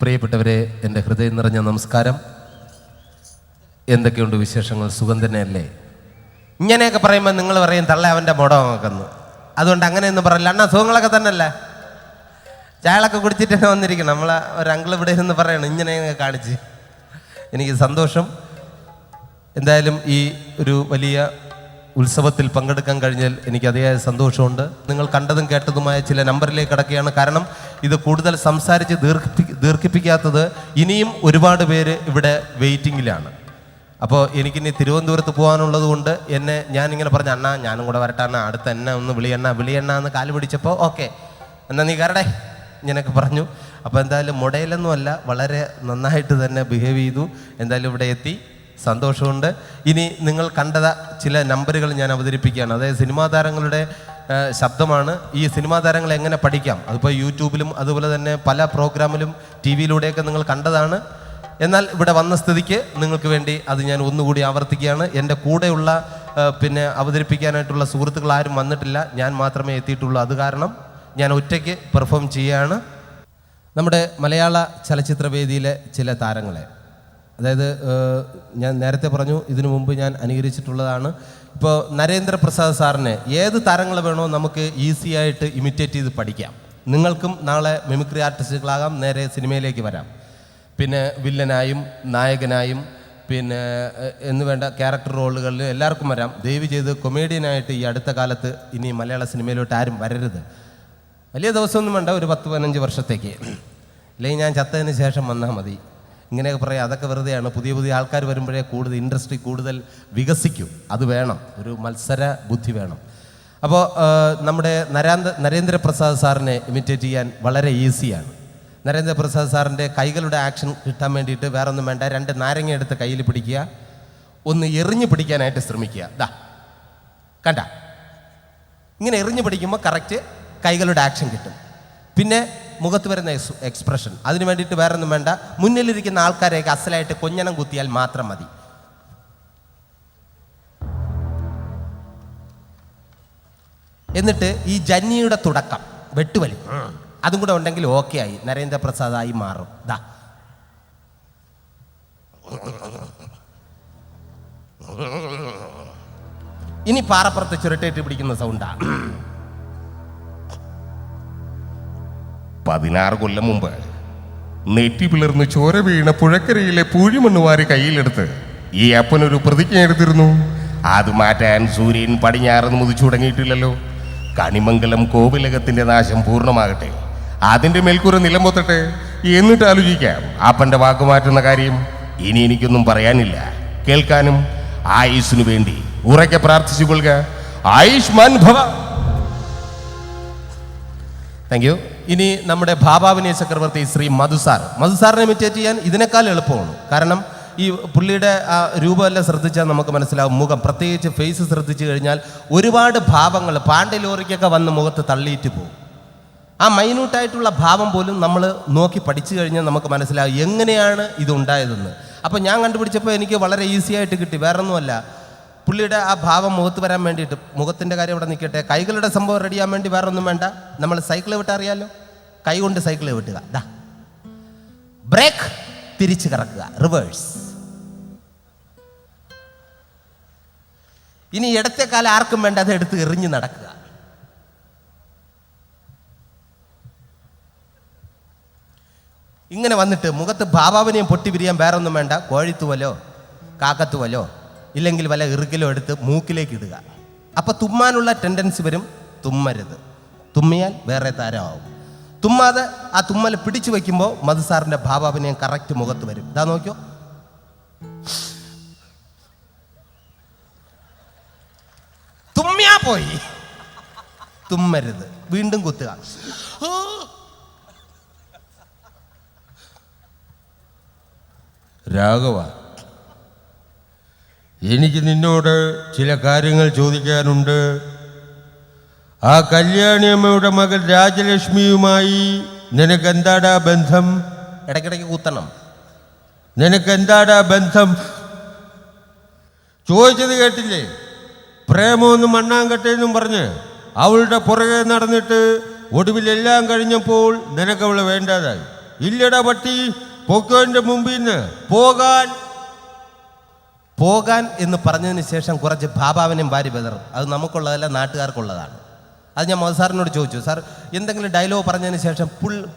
പ്രിയപ്പെട്ടവരെ, എൻ്റെ ഹൃദയം നിറഞ്ഞ നമസ്കാരം. എന്തൊക്കെയുണ്ട് വിശേഷങ്ങൾ? സുഖം തന്നെയല്ലേ? ഇങ്ങനെയൊക്കെ പറയുമ്പോൾ നിങ്ങൾ പറയും തള്ള അവൻ്റെ മുടങ്ങെന്ന്. അതുകൊണ്ട് അങ്ങനെയൊന്നും പറയില്ല. അണ്ണാ സുഖങ്ങളൊക്കെ തന്നെയല്ലേ? ചായകളൊക്കെ കുടിച്ചിട്ട് തന്നെ വന്നിരിക്കണം. നമ്മളെ ഒരു അങ്കിൾ ഇവിടെ ഇരുന്ന് പറയണം ഇങ്ങനെ കാണിച്ച്. എനിക്ക് സന്തോഷം. എന്തായാലും ഈ ഒരു വലിയ ഉത്സവത്തിൽ പങ്കെടുക്കാൻ കഴിഞ്ഞാൽ എനിക്ക് അതിയായ സന്തോഷമുണ്ട്. നിങ്ങൾ കണ്ടതും കേട്ടതുമായ ചില നമ്പറിലേക്ക് കിടക്കുകയാണ്. കാരണം ഇത് കൂടുതൽ സംസാരിച്ച് ദീർഘിപ്പിക്കാത്തത് ഇനിയും ഒരുപാട് പേര് ഇവിടെ വെയിറ്റിങ്ങിലാണ്. അപ്പോൾ എനിക്കിനി തിരുവനന്തപുരത്ത് പോകാനുള്ളത് കൊണ്ട് ഞാനിങ്ങനെ പറഞ്ഞ അണ്ണാ ഞാനും കൂടെ വരട്ടെ അണ്ണാ, അടുത്ത് എന്നെ ഒന്ന് വിളിയണ്ണ എന്ന് കാല് പിടിച്ചപ്പോൾ ഓക്കെ എന്നാൽ നീ കരടേ ഇങ്ങനെയൊക്കെ പറഞ്ഞു. അപ്പോൾ എന്തായാലും മുടയിലൊന്നുമല്ല, വളരെ നന്നായിട്ട് തന്നെ ബിഹേവ് ചെയ്തു. എന്തായാലും ഇവിടെ എത്തി, സന്തോഷമുണ്ട്. ഇനി നിങ്ങൾ കണ്ട ചില നമ്പറുകൾ ഞാൻ അവതരിപ്പിക്കുകയാണ്. അതായത് സിനിമാ താരങ്ങളുടെ ശബ്ദമാണ്. ഈ സിനിമാ താരങ്ങളെ എങ്ങനെ പഠിക്കാം, അതിപ്പോൾ യൂട്യൂബിലും അതുപോലെ തന്നെ പല പ്രോഗ്രാമിലും ടി വിയിലൂടെയൊക്കെ നിങ്ങൾ കണ്ടതാണ്. എന്നാൽ ഇവിടെ വന്ന സ്ഥിതിക്ക് നിങ്ങൾക്ക് വേണ്ടി അത് ഞാൻ ഒന്നുകൂടി ആവർത്തിക്കുകയാണ്. എൻ്റെ കൂടെയുള്ള അവതരിപ്പിക്കാനായിട്ടുള്ള സുഹൃത്തുക്കൾ ആരും വന്നിട്ടില്ല, ഞാൻ മാത്രമേ എത്തിയിട്ടുള്ളൂ. അത് കാരണം ഞാൻ ഒറ്റയ്ക്ക് പെർഫോം ചെയ്യുകയാണ്. നമ്മുടെ മലയാള ചലച്ചിത്രവേദിയിലെ ചില താരങ്ങളെ, അതായത് ഞാൻ നേരത്തെ പറഞ്ഞു, ഇതിനു മുമ്പ് ഞാൻ അനുകരിച്ചിട്ടുള്ളതാണ്. ഇപ്പോൾ നരേന്ദ്രപ്രസാദ് സാറിനെ ഏത് താരങ്ങൾ വേണോ നമുക്ക് ഈസി ആയിട്ട് ഇമിറ്റേറ്റ് ചെയ്ത് പഠിക്കാം. നിങ്ങൾക്കും നാളെ മിമിക്രി ആർട്ടിസ്റ്റുകളാകാം, നേരെ സിനിമയിലേക്ക് വരാം. പിന്നെ വില്ലനായും നായകനായും എന്ന് വേണ്ട ക്യാരക്ടർ റോളുകളിൽ എല്ലാവർക്കും വരാം. ദയവ് ചെയ്ത് കൊമേഡിയനായിട്ട് ഈ അടുത്ത കാലത്ത് ഇനി മലയാള സിനിമയിലോട്ട് ആരും വരരുത്. വലിയ ദിവസമൊന്നും വേണ്ട, ഒരു 10-15 വർഷത്തേക്ക്, അല്ലെങ്കിൽ ഞാൻ ചത്തതിന് ശേഷം വന്നാൽ മതി. ഇങ്ങനെയൊക്കെ പറയാം, അതൊക്കെ വെറുതെയാണ്. പുതിയ ആൾക്കാർ വരുമ്പോഴേ കൂടുതൽ ഇൻഡസ്ട്രി കൂടുതൽ വികസിക്കും. അത് വേണം, ഒരു മത്സര ബുദ്ധി വേണം. അപ്പോൾ നമ്മുടെ നരേന്ദ്രപ്രസാദ് സാറിനെ ഇമിറ്റേറ്റ് ചെയ്യാൻ വളരെ ഈസിയാണ്. നരേന്ദ്രപ്രസാദ് സാറിൻ്റെ കൈകളുടെ ആക്ഷൻ കിട്ടാൻ വേണ്ടിയിട്ട് വേറെ ഒന്നും വേണ്ട, 2 നാരങ്ങ എടുത്ത് കയ്യിൽ പിടിക്കുക, ഒന്ന് എറിഞ്ഞു പിടിക്കാനായിട്ട് ശ്രമിക്കുക. ദാ കണ്ട, ഇങ്ങനെ എറിഞ്ഞു പിടിക്കുമ്പോൾ കറക്റ്റ് കൈകളുടെ ആക്ഷൻ കിട്ടും. പിന്നെ മുഖത്ത് വരുന്ന എക്സ്പ്രഷൻ, അതിന് വേണ്ടിയിട്ട് വേറെ ഒന്നും വേണ്ട, മുന്നിലിരിക്കുന്ന ആൾക്കാരെയൊക്കെ അസലായിട്ട് കൊഞ്ഞനം കുത്തിയാൽ മാത്രം മതി. എന്നിട്ട് ഈ ജന്നിയുടെ തുടക്കം വെട്ടുവലി അതും കൂടെ ഉണ്ടെങ്കിൽ ഓക്കെ ആയി, നരേന്ദ്രപ്രസാദായി മാറും. ദാ ഇനി പാറപ്പുറത്ത് ചുരുട്ടേറ്റ് പിടിക്കുന്ന സൗണ്ടാണ്. 16 കൊല്ലം മുമ്പ് നെറ്റി പിളർന്ന് ചോര വീണ പുഴക്കരയിലെ പൂഴിമണ്ണുവാരി കയ്യിലെടുത്ത് ഈ അപ്പനൊരു പ്രതിജ്ഞ എടുത്തിരുന്നു. അത് മാറ്റാൻ സൂര്യൻ പടിഞ്ഞാറെന്ന് മുതിച്ചു തുടങ്ങിയിട്ടില്ലല്ലോ. കണിമംഗലം കോവിലകത്തിന്റെ നാശം പൂർണ്ണമാകട്ടെ, അതിന്റെ മേൽക്കൂര നിലംപൊത്തട്ടെ, എന്നിട്ട് ആലോചിക്കാം അപ്പന്റെ വാക്കുമാറ്റുന്ന കാര്യം. ഇനി എനിക്കൊന്നും പറയാനില്ല, കേൾക്കാനും ആയുസ്സിനു വേണ്ടി ഉറക്കെ പ്രാർത്ഥിച്ചു കൊള്ളുക. ആയുഷ്മാൻ ഭവ. Thank you. ഇനി നമ്മുടെ ഭാവാഭിനയ ചക്രവർത്തി ശ്രീ മധുസാറിനെ ഇമിറ്റേറ്റ് ചെയ്യാൻ ഇതിനേക്കാൾ എളുപ്പമാണ്. കാരണം ഈ പുള്ളിയുടെ ആ രൂപമെല്ലാം ശ്രദ്ധിച്ചാൽ നമുക്ക് മനസ്സിലാവും. മുഖം, പ്രത്യേകിച്ച് ഫേസ് ശ്രദ്ധിച്ചു കഴിഞ്ഞാൽ ഒരുപാട് ഭാവങ്ങൾ പാണ്ഡ്യ ലോറിക്കൊക്കെ വന്ന് മുഖത്ത് തള്ളിയിട്ട് പോകും. ആ മൈന്യൂട്ടായിട്ടുള്ള ഭാവം പോലും നമ്മൾ നോക്കി പഠിച്ചു കഴിഞ്ഞാൽ നമുക്ക് മനസ്സിലാവും എങ്ങനെയാണ് ഇതുണ്ടായതെന്ന്. അപ്പോൾ ഞാൻ കണ്ടുപിടിച്ചപ്പോൾ എനിക്ക് വളരെ ഈസി ആയിട്ട് കിട്ടി. വേറൊന്നുമല്ല, പുള്ളിയുടെ ആ ഭാവം മുഖത്ത് വരാൻ വേണ്ടിയിട്ട്, മുഖത്തിൻ്റെ കാര്യം ഇവിടെ നിൽക്കട്ടെ, കൈകളുടെ സംഭവം റെഡിയാൻ വേണ്ടി വേറെ ഒന്നും വേണ്ട. നമ്മൾ സൈക്കിൾ വിട്ടറിയാലോ, കൈ കൊണ്ട് സൈക്കിൾ വിട്ടുക. ദാ ബ്രേക്ക്, തിരിച്ച് കറക്കുക, റിവേഴ്സ്. ഇനി ഇടത്തെ കാലം ആർക്കും വേണ്ട, അത് എടുത്ത് എറിഞ്ഞ് നടക്കുക. ഇങ്ങനെ വന്നിട്ട് മുഖത്ത് ഭാവാഭിനയം പൊട്ടി വിരിയാൻ വേറെ ഒന്നും വേണ്ട, കോഴിത്തുവലോ കാക്കത്തുവലോ ഇല്ലെങ്കിൽ വല്ല ഇറുക്കിലോ എടുത്ത് മൂക്കിലേക്ക് ഇടുക. അപ്പം തുമ്മാനുള്ള ടെൻഡൻസി വരും. തുമ്മരുത്, തുമ്മിയാൽ വേറെ താരമാവും. തുമ്മാതെ ആ തുമ്മൽ പിടിച്ചു വയ്ക്കുമ്പോൾ മധുസാറിൻ്റെ ഭാവാഭിനയം കറക്റ്റ് മുഖത്ത് വരും. ഇതാ നോക്കിയോ, തുമ്മിയാ പോയി, തുമ്മരുത്, വീണ്ടും കുത്തുക. രാഘവ, എനിക്ക് നിന്നോട് ചില കാര്യങ്ങൾ ചോദിക്കാനുണ്ട്. ആ കല്യാണിയമ്മയുടെ മകൾ രാജലക്ഷ്മിയുമായി നിനക്കെന്താടാ ബന്ധം? ഇടയ്ക്കിടയ്ക്ക് കുത്തണം. നിനക്കെന്താടാ ബന്ധം? ചോദിച്ചത് കേട്ടില്ലേ? പ്രേമമൊന്നും മണ്ണാങ്കട്ടെന്നും പറഞ്ഞ് അവളുടെ പുറകെ നടന്നിട്ട് ഒടുവിലെല്ലാം കഴിഞ്ഞപ്പോൾ നിനക്കവളെ വേണ്ടാതായി. ഇല്ലടാ പട്ടി, പൊക്കോന്റെ മുമ്പിൽ നിന്ന് പോകാൻ. പോകാൻ എന്ന് പറഞ്ഞതിന് ശേഷം കുറച്ച് ഭാഭാവനെയും ഭാര്യ ബദറും. അത് നമുക്കുള്ളതല്ല, നാട്ടുകാർക്കുള്ളതാണ്. അത് ഞാൻ മോഹൻ സാറിനോട് ചോദിച്ചു, സാർ എന്തെങ്കിലും ഡയലോഗ് പറഞ്ഞതിന് ശേഷം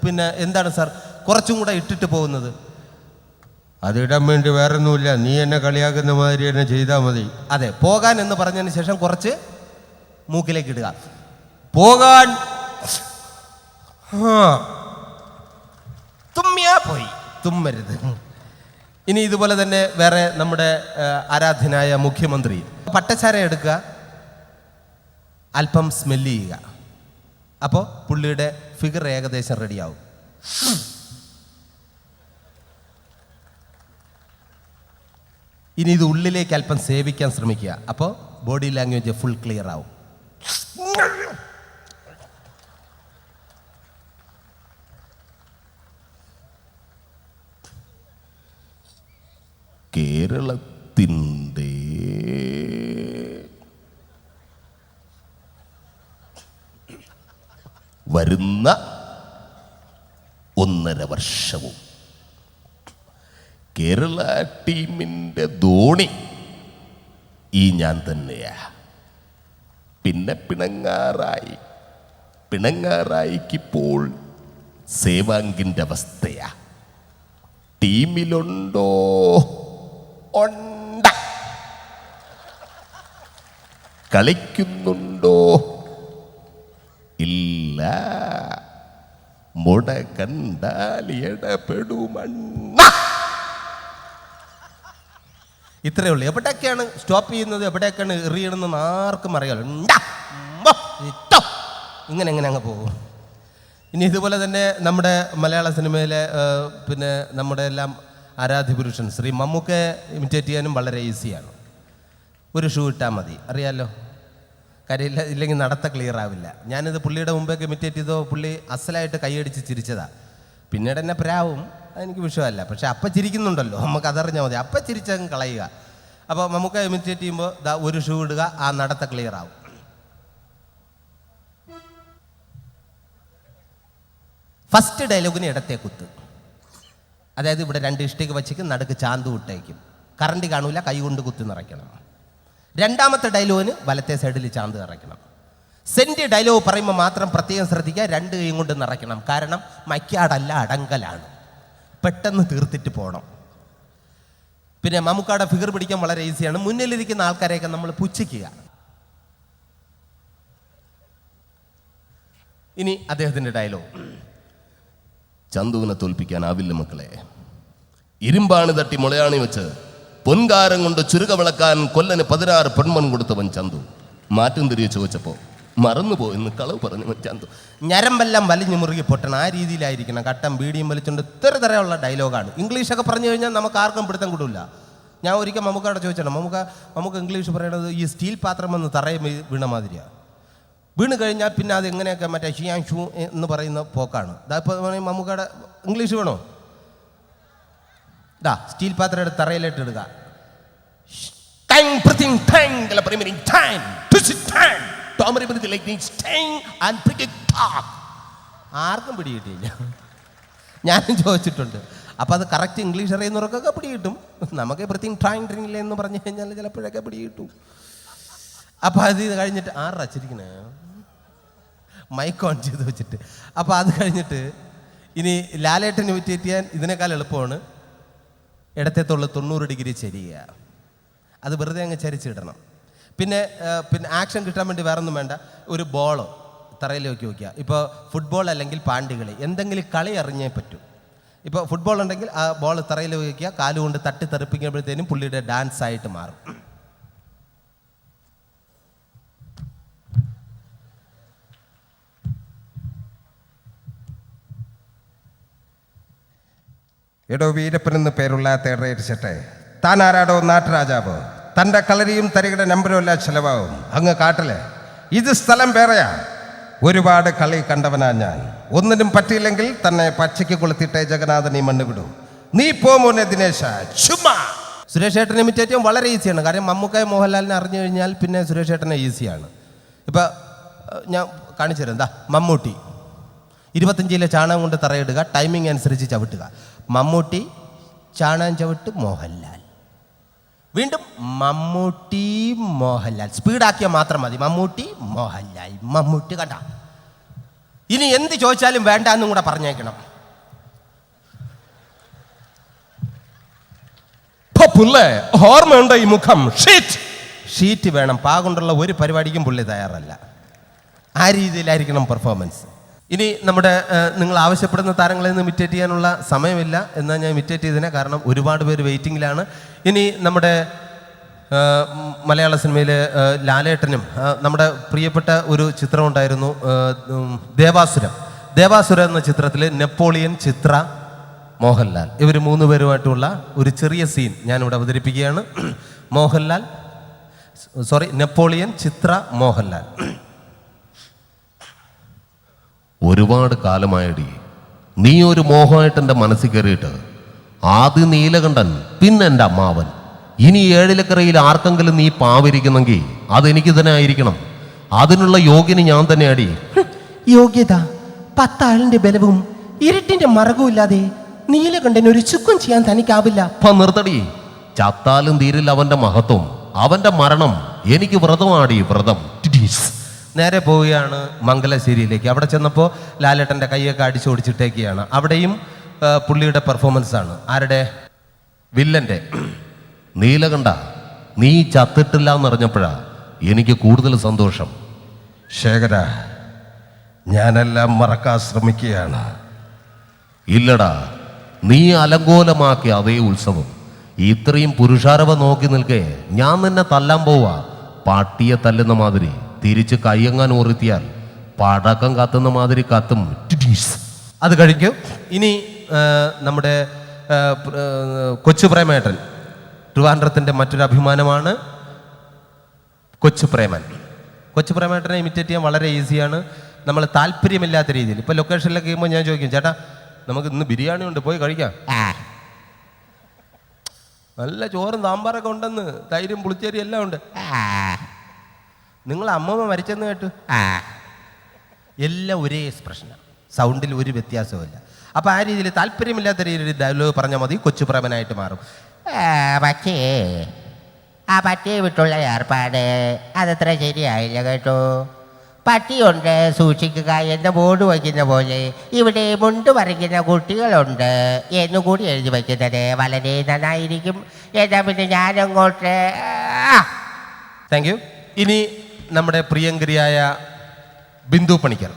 പിന്നെ എന്താണ് സാർ കുറച്ചും കൂടെ ഇട്ടിട്ട് പോകുന്നത്? അതിടാൻ വേണ്ടി വേറൊന്നുമില്ല, നീ എന്നെ കളിയാക്കുന്ന മാതിരി എന്നെ ചെയ്താൽ മതി. അതെ, പോകാൻ എന്ന് പറഞ്ഞതിന് ശേഷം കുറച്ച് മൂക്കിലേക്ക് ഇടുക. പോകാൻ. തുമ്മിയാ പോയി, തുമ്മരുത്. ഇനി ഇതുപോലെ തന്നെ വേറെ നമ്മുടെ ആരാധ്യനായ മുഖ്യമന്ത്രി പട്ടച്ചാര എടുക്കുക, അല്പം സ്മെല്ല് ചെയ്യുക, അപ്പോൾ പുള്ളിയുടെ ഫിഗർ ഏകദേശം റെഡിയാവും. ഇനി ഇത് ഉള്ളിലേക്ക് അല്പം സേവിക്കാൻ ശ്രമിക്കുക, അപ്പോൾ ബോഡി ലാംഗ്വേജ് ഫുൾ ക്ലിയർ ആവും. കേരളത്തിൻ്റെ വരുന്ന 1.5 വർഷവും കേരള ടീമിൻ്റെ ധോണി ഈ ഞാൻ തന്നെയാ. പിന്നെ പിണങ്ങാറായിക്കിപ്പോൾ സേവാങ്കിൻ്റെ അവസ്ഥയാ. ടീമിലുണ്ടോ? ഉണ്ട്. കളിക്കുന്നുണ്ടോ? ഇല്ല. മുട കണ്ടാൽ ഇടപെടുമണ്ണ. ഇത്രയേ ഉള്ളൂ. എവിടെയൊക്കെയാണ് സ്റ്റോപ്പ് ചെയ്യുന്നത്, എവിടെയൊക്കെയാണ് എറിയണമെന്ന് ആർക്കും അറിയാമല്ലോ. ഇങ്ങനെ അങ്ങ് പോകും. ഇനി ഇതുപോലെ തന്നെ നമ്മുടെ മലയാള സിനിമയിലെ പിന്നെ നമ്മുടെ എല്ലാം ആരാധ്യപുരുഷൻ ശ്രീ മമ്മൂക്കെ ഇമിറ്റേറ്റ് ചെയ്യാനും വളരെ ഈസിയാണ്. ഒരു ഷൂ ഇട്ടാൽ മതി, അറിയാമല്ലോ. കാര്യമില്ല, ഇല്ലെങ്കിൽ നടത്ത ക്ലിയർ ആവില്ല. ഞാനിത് പുള്ളിയുടെ മുമ്പേക്ക് ഇമിറ്റേറ്റ് ചെയ്തോ പുള്ളി അസലായിട്ട് കൈയടിച്ച് ചിരിച്ചതാ. പിന്നീട് എന്നെ പ്രാവും, അതെനിക്ക് വിഷയമല്ല. പക്ഷെ അപ്പം ചിരിക്കുന്നുണ്ടല്ലോ, നമുക്ക് അതറിഞ്ഞാൽ മതി. അപ്പം ചിരിച്ചങ്ങ് കളയുക. അപ്പോൾ നമുക്ക് ഇമിറ്റേറ്റ് ചെയ്യുമ്പോൾ ഒരു ഷൂ ഇടുക, ആ നടത്ത ക്ലിയർ ആവും. ഫസ്റ്റ് ഡയലോഗിന് ഇടത്തെ കുത്ത്, അതായത് ഇവിടെ 2 ഇഷ്ടിക വച്ചേക്കും, നടുക്ക് ചാന്ത് വിട്ടേക്കും. കറണ്ട് കാണൂല, കൈ കൊണ്ട് കുത്തി നിറയ്ക്കണം. രണ്ടാമത്തെ ഡയലോഗിന് വലത്തെ സൈഡിൽ ചാന്ത് നിറയ്ക്കണം. സെൻറ്റ് ഡയലോഗ് പറയുമ്പോൾ മാത്രം പ്രത്യേകം ശ്രദ്ധിക്കുക, 2 കൈയും കൊണ്ട് നിറയ്ക്കണം. കാരണം മയ്ക്കാടല്ല, അടങ്കലാണ്. പെട്ടെന്ന് തീർത്തിട്ട് പോകണം. പിന്നെ മമ്മൂക്കാടെ ഫിഗർ പിടിക്കാൻ വളരെ ഈസിയാണ്. മുന്നിലിരിക്കുന്ന ആൾക്കാരെയൊക്കെ നമ്മൾ പുച്ഛിക്കുക. ഇനി അദ്ദേഹത്തിൻ്റെ ഡയലോഗ്. ചന്തുവിനെ തോൽപ്പിക്കാനാവില്ല മക്കളെ. ഇരുമ്പാണ് തട്ടി മുളയാണി വെച്ച് പൊൻകാരം കൊണ്ട് ചുരുക വിളക്കാൻ കൊല്ലന് 16 പെൺമൺ കൊടുത്തവൻ ചന്തു. മാറ്റം തിരികെ ചോദിച്ചപ്പോൾ മറന്നുപോയെന്ന് കളവ് പറഞ്ഞു ചന്തു. ഞരമ്പെല്ലാം വലിഞ്ഞു മുറുകി പൊട്ടണം, ആ രീതിയിലായിരിക്കണം. കട്ടം ബീഡിയും വലിച്ചുകൊണ്ട് ഇത്തരത്തിലുള്ള ഡയലോഗാണ്. ഇംഗ്ലീഷൊക്കെ പറഞ്ഞു കഴിഞ്ഞാൽ നമുക്ക് ആർക്കും പിടുത്തം കിടില്ല. ഞാൻ ഒരിക്കൽ മമ്മൂക്കയോട് ചോദിച്ചാണ്, നമുക്ക് ഇംഗ്ലീഷ് പറയണത് ഈ സ്റ്റീൽ പാത്രം എന്ന് തറയെ വീണ മാതിരിയാണ്. വീണ് കഴിഞ്ഞാൽ പിന്നെ അത് എങ്ങനെയൊക്കെ മറ്റേ ഷിയാൻ ഷൂ എന്ന് പറയുന്ന പോക്കാണ്. ഇപ്പോൾ മമ്മൂക്കയുടെ ഇംഗ്ലീഷ് വേണോ? സ്റ്റീൽ പാത്രം എടുത്ത് തറയിലിട്ട് ഇടുക. ആർക്കും പിടികിട്ടിയില്ല. ഞാനും ചോദിച്ചിട്ടുണ്ട്. അപ്പം അത് കറക്റ്റ് ഇംഗ്ലീഷ് അറിയുന്നവർക്കൊക്കെ പിടികിട്ടും. നമുക്ക് എവറിത്തിങ് ട്രൈങ് എന്ന് പറഞ്ഞു കഴിഞ്ഞാൽ ചിലപ്പോഴൊക്കെ പിടികിട്ടും. അപ്പം അത് ഇത് കഴിഞ്ഞിട്ട് ആറച്ചിരിക്കണേ മൈക്ക് ഓൺ ചെയ്ത് വെച്ചിട്ട്. അപ്പോൾ അത് കഴിഞ്ഞിട്ട് ഇനി ലാലേട്ടൻ ഇമിറ്റേറ്റ് ചെയ്യാൻ ഇതിനേക്കാൾ എളുപ്പമാണ് ഇടത്തേത്തുള്ള 90 ഡിഗ്രി ചരിയുക. അത് വെറുതെ അങ്ങ് ചരിച്ചിടണം. പിന്നെ ആക്ഷൻ കിട്ടാൻ വേണ്ടി വേറെ ഒന്നും വേണ്ട. ഒരു ബോളോ തറയിലേക്ക് വയ്ക്കുക. ഇപ്പോൾ ഫുട്ബോൾ അല്ലെങ്കിൽ പാണ്ടികളി, എന്തെങ്കിലും കളി അറിഞ്ഞേ പറ്റൂ. ഇപ്പോൾ ഫുട്ബോൾ ഉണ്ടെങ്കിൽ ആ ബോൾ തറയിൽ വയ്ക്കുക, കാലുകൊണ്ട് തട്ടി തെറിപ്പിക്കുമ്പോഴത്തേനും പുള്ളിയുടെ ഡാൻസ് ആയിട്ട് മാറും. എടോ വീരപ്പനെന്ന് പേരുള്ള തേടേരിച്ചട്ടെ, താൻ ആരാടോ നാട്ടുരാജാവ്? തൻ്റെ കളരിയും തരികയുടെ നമ്പരും എല്ലാം ചെലവാകും. അങ്ങ് കാട്ടിലെ ഇത് സ്ഥലം വേറെയാ. ഒരുപാട് കളി കണ്ടവനാ ഞാൻ. ഒന്നിനും പറ്റിയില്ലെങ്കിൽ തന്നെ പച്ചയ്ക്ക് കൊളുത്തിട്ടേ ജഗന്നാഥൻ ഈ മണ്ണ് വിടൂ. നീ പോമോനെ ദിനേശ, ചുമ്മാ. സുരേഷ് ഏട്ടനെ ഇമിറ്റേറ്റ് ചെയ്യാൻ വളരെ ഈസിയാണ്. കാര്യം മമ്മൂക്കായ മോഹൻലാലിനെ അറിഞ്ഞു കഴിഞ്ഞാൽ പിന്നെ സുരേഷ് ഏട്ടനെ ഈസിയാണ്. ഇപ്പം ഞാൻ കാണിച്ചു തരാം. മമ്മൂട്ടി 25 കിലോ ചാണകം കൊണ്ട് തറയിടുക, ടൈമിംഗ് അനുസരിച്ച് ചവിട്ടുക. മമ്മൂട്ടി ചാണകം ചവിട്ട് മോഹൻലാൽ. വീണ്ടും മമ്മൂട്ടി മോഹൻലാൽ. സ്പീഡാക്കിയാൽ മാത്രം മതി. മമ്മൂട്ടി മോഹൻലാൽ. മമ്മൂട്ടി കണ്ട. ഇനി എന്ത് ചോദിച്ചാലും വേണ്ട എന്നും കൂടെ പറഞ്ഞേക്കണം. ഓർമ്മയുണ്ടോ ഈ മുഖം? ഷീറ്റ് വേണം. പാകൊണ്ടുള്ള ഒരു പരിപാടിക്കും പുള്ളി തയ്യാറല്ല. ആ രീതിയിലായിരിക്കണം പെർഫോമൻസ്. ഇനി നമ്മുടെ നിങ്ങൾ ആവശ്യപ്പെടുന്ന താരങ്ങളെ നിന്ന് ഇമിറ്റേറ്റ് ചെയ്യാനുള്ള സമയമില്ല. എന്നാൽ ഞാൻ ഇമിറ്റേറ്റ് ചെയ്തതിനെ, കാരണം ഒരുപാട് പേര് വെയിറ്റിങ്ങിലാണ്. ഇനി നമ്മുടെ മലയാള സിനിമയിൽ ലാലേട്ടനും നമ്മുടെ പ്രിയപ്പെട്ട ഒരു ചിത്രമുണ്ടായിരുന്നു, ദേവാസുരം. ദേവാസുരം എന്ന ചിത്രത്തിൽ നെപ്പോളിയൻ, ചിത്ര, മോഹൻലാൽ ഇവർ 3 പേരുമായിട്ടുള്ള ഒരു ചെറിയ സീൻ ഞാനിവിടെ അവതരിപ്പിക്കുകയാണ്. നെപ്പോളിയൻ, ചിത്ര, മോഹൻലാൽ. ഒരുപാട് കാലമായടി നീ ഒരു മോഹമായിട്ട് എൻ്റെ മനസ്സിൽ കയറിയിട്ട്. ആദ്യം നീലകണ്ഠൻ, പിന്നെ എൻ്റെ അമ്മാവൻ. ഇനി 7 ആർക്കെങ്കിലും നീ പാവിരിക്കുന്നെങ്കിൽ അതെനിക്ക് തന്നെ ആയിരിക്കണം. അതിനുള്ള യോഗ്യന് ഞാൻ തന്നെ അടി. യോഗ്യത 10 ആളിന്റെ ബലവും ഇരുട്ടിന്റെ മറകും ഇല്ലാതെ നീലകണ്ഠൻ ഒരു ചുക്കും ചെയ്യാൻ തനിക്കാവില്ല. നിർത്തടി. ചത്താലും തീരില്ല അവന്റെ മഹത്വം, അവന്റെ മരണം. എനിക്ക് വ്രതമാടി, വ്രതം. നേരെ പോവുകയാണ് മംഗലശ്ശേരിയിലേക്ക്. അവിടെ ചെന്നപ്പോൾ ലാലേട്ടൻ്റെ കൈയൊക്കെ അടിച്ചോടിച്ചിട്ടേക്കുകയാണ്. അവിടെയും പുള്ളിയുടെ പെർഫോമൻസ് ആണ്. ആരുടെ? വില്ലൻ്റെ. നീലകണ്ഠ, നീ ചത്തിട്ടില്ല എന്നറിഞ്ഞപ്പോഴാ എനിക്ക് കൂടുതൽ സന്തോഷം. ശേഖര, ഞാനെല്ലാം മറക്കാൻ ശ്രമിക്കുകയാണ്. ഇല്ലടാ, നീ അലങ്കോലമാക്കിയ അതേ ഉത്സവം ഇത്രയും പുരുഷാരവ നോക്കി നിൽക്കേ ഞാൻ നിന്നെ തല്ലാൻ പോവാ. പട്ടിയെ തല്ലുന്ന മാതിരി തിരിച്ച് കയ്യങ്ങാൻ ഓർത്തിയാൽ പടക്കം കത്തുന്ന മാതിരി കത്തും. അത് കഴിക്കും. ഇനി നമ്മുടെ കൊച്ചു പ്രേമേട്ടൻ, ട്രിവാൻഡ്രത്തിൻ്റെ മറ്റൊരു അഭിമാനമാണ് കൊച്ചു പ്രേമൻ. കൊച്ചു പ്രേമേട്ടനെ ഇമിറ്റേറ്റ് ചെയ്യാൻ വളരെ ഈസിയാണ്. നമ്മൾ താല്പര്യമില്ലാത്ത രീതിയിൽ ഇപ്പോൾ ലൊക്കേഷനിലൊക്കെ ചെയ്യുമ്പോൾ ഞാൻ ചോദിക്കും, ചേട്ടാ നമുക്ക് ഇന്ന് ബിരിയാണി ഉണ്ട്, പോയി കഴിക്കാം. നല്ല ചോറും സാമ്പാറൊക്കെ ഉണ്ടെന്ന്, തൈരും പുളിച്ചേരി എല്ലാം ഉണ്ട്. നിങ്ങൾ അമ്മമ്മ മരിച്ചെന്ന് കേട്ടു. എല്ലാം ഒരേ എക്സ്പ്രഷനാണ്, സൗണ്ടിൽ ഒരു വ്യത്യാസവുമില്ല. അപ്പോൾ ആ രീതിയിൽ താല്പര്യമില്ലാത്ത രീതിയിൽ ഡയലോഗ് പറഞ്ഞാൽ മതി, കൊച്ചു പ്രേമനായിട്ട് മാറും. പക്ഷേ ആ പട്ടിയെ വിട്ടുള്ള ഏർപ്പാട് അതത്ര ശരിയായില്ല കേട്ടോ. പട്ടിയുണ്ട് സൂക്ഷിക്കുക എന്ന ബോർഡ് വയ്ക്കുന്ന പോലെ ഇവിടെ മുണ്ട് പറിക്കുന്ന കുട്ടികളുണ്ട് എന്നുകൂടി എഴുതി വയ്ക്കുന്നത് വളരെ നന്നായിരിക്കും. എന്നാൽ പിന്നെ ഞാനങ്ങോട്ട്. Thank you. ഇനി നമ്മുടെ പ്രിയങ്കരിയായ ബിന്ദു പണിക്കർ.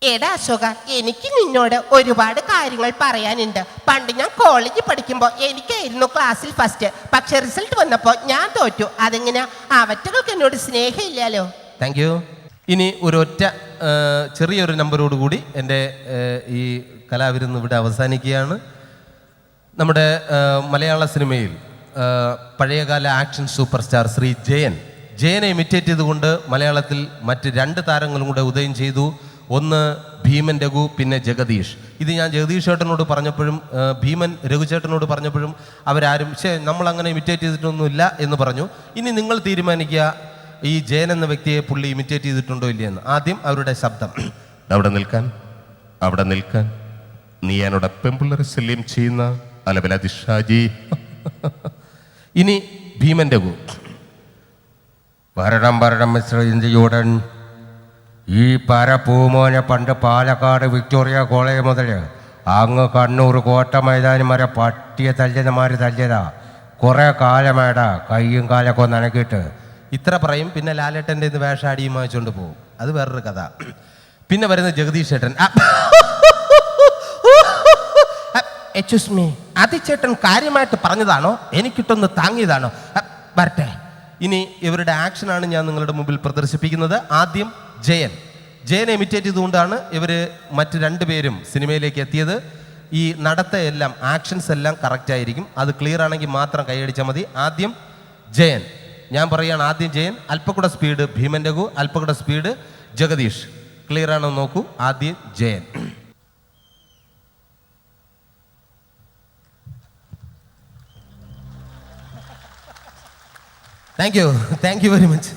എടാ അശോക, എനിക്ക് നിന്നോട് ഒരുപാട് കാര്യങ്ങൾ പറയാനുണ്ട്. പണ്ട് ഞാൻ കോളേജിൽ പഠിക്കുമ്പോൾ എനിക്കായിരുന്നു ക്ലാസ്സിൽ ഫസ്റ്റ്. പക്ഷെ റിസൾട്ട് വന്നപ്പോൾ ഞാൻ തോറ്റു. അതെങ്ങനെയാ? അവറ്റകൾക്ക് എന്നോട് സ്നേഹമില്ലല്ലോ. Thank you. ഇനി ഒരൊറ്റ ചെറിയൊരു നമ്പറോട് കൂടി എൻ്റെ ഈ കലാവിരുന്ന് ഇവിടെ അവസാനിക്കുകയാണ്. നമ്മുടെ മലയാള സിനിമയിൽ പഴയകാല ആക്ഷൻ സൂപ്പർ സ്റ്റാർ ശ്രീ ജയനെ ഇമിറ്റേറ്റ് ചെയ്തുകൊണ്ട് മലയാളത്തിൽ മറ്റ് 2 താരങ്ങളും കൂടെ ഉദയം ചെയ്തു. ഒന്ന് ഭീമൻ രഘു, പിന്നെ ജഗദീഷ്. ഇത് ഞാൻ ജഗദീഷ് ചേട്ടനോട് പറഞ്ഞപ്പോഴും ഭീമൻ രഘു ചേട്ടനോട് പറഞ്ഞപ്പോഴും അവരാരും നമ്മളങ്ങനെ ഇമിറ്റേറ്റ് ചെയ്തിട്ടൊന്നുമില്ല എന്ന് പറഞ്ഞു. ഇനി നിങ്ങൾ തീരുമാനിക്കുക, ഈ ജയൻ എന്ന വ്യക്തിയെ പുള്ളി ഇമിറ്റേറ്റ് ചെയ്തിട്ടുണ്ടോ ഇല്ലയെന്ന്. ആദ്യം അവരുടെ ശബ്ദം. അവിടെ നിൽക്കാൻ നീ എന്നോട് പെമ്പിള്ളേരെ ശല്യം ചെയ്യുന്ന അലബലാതി ഷാജി. ഇനി ഭീമൻ രഘു. ഭരണം മിസ്റ്റർ ഇന്ത്യയുടൻ ഈ പരപ്പൂമോനെ പണ്ട് പാലക്കാട് വിക്ടോറിയ കോളേജ് മുതൽ അങ്ങ് കണ്ണൂർ കോട്ട മൈതാനം വരെ പട്ടിയെ തല്ലുന്നമാര് തല്ലിയതാ. കുറേ കാലമേടാ കയ്യും കാലൊക്കെ ഒന്ന് അനക്കിയിട്ട്. ഇത്ര പറയും. പിന്നെ ലാലേട്ടൻ്റെ ഇന്ന് വേഷാടിയും വാങ്ങിച്ചുകൊണ്ട് പോകും. അത് വേറൊരു കഥ. പിന്നെ വരുന്നത് ജഗദീഷ് ചേട്ടൻ. എക്സ്ക്യൂസ് മീ, ചേട്ടൻ കാര്യമായിട്ട് പറഞ്ഞതാണോ എനിക്കിട്ടൊന്ന് താങ്ങിയതാണോ? വരട്ടെ. ഇനി ഇവരുടെ ആക്ഷനാണ് ഞാൻ നിങ്ങളുടെ മുമ്പിൽ പ്രദർശിപ്പിക്കുന്നത്. ആദ്യം ജയനെ ഇമിറ്റേറ്റ് ചെയ്തുകൊണ്ടാണ് ഇവർ മറ്റ് 2 പേരും സിനിമയിലേക്ക് എത്തിയത്. ഈ നടത്തയെല്ലാം ആക്ഷൻസ് എല്ലാം കറക്റ്റ് ആയിരിക്കും. അത് ക്ലിയർ ആണെങ്കിൽ മാത്രം കൈയടിച്ചാൽ മതി. ആദ്യം ജയൻ. ഞാൻ പറയുകയാണ്, ആദ്യം ജയൻ. അല്പക്കൂടെ സ്പീഡ് ഭീമൻ രഘു, അല്പക്കൂടെ സ്പീഡ് ജഗദീഷ്. ക്ലിയർ ആണോ നോക്കൂ. ആദ്യം Jayan. Thank you very much.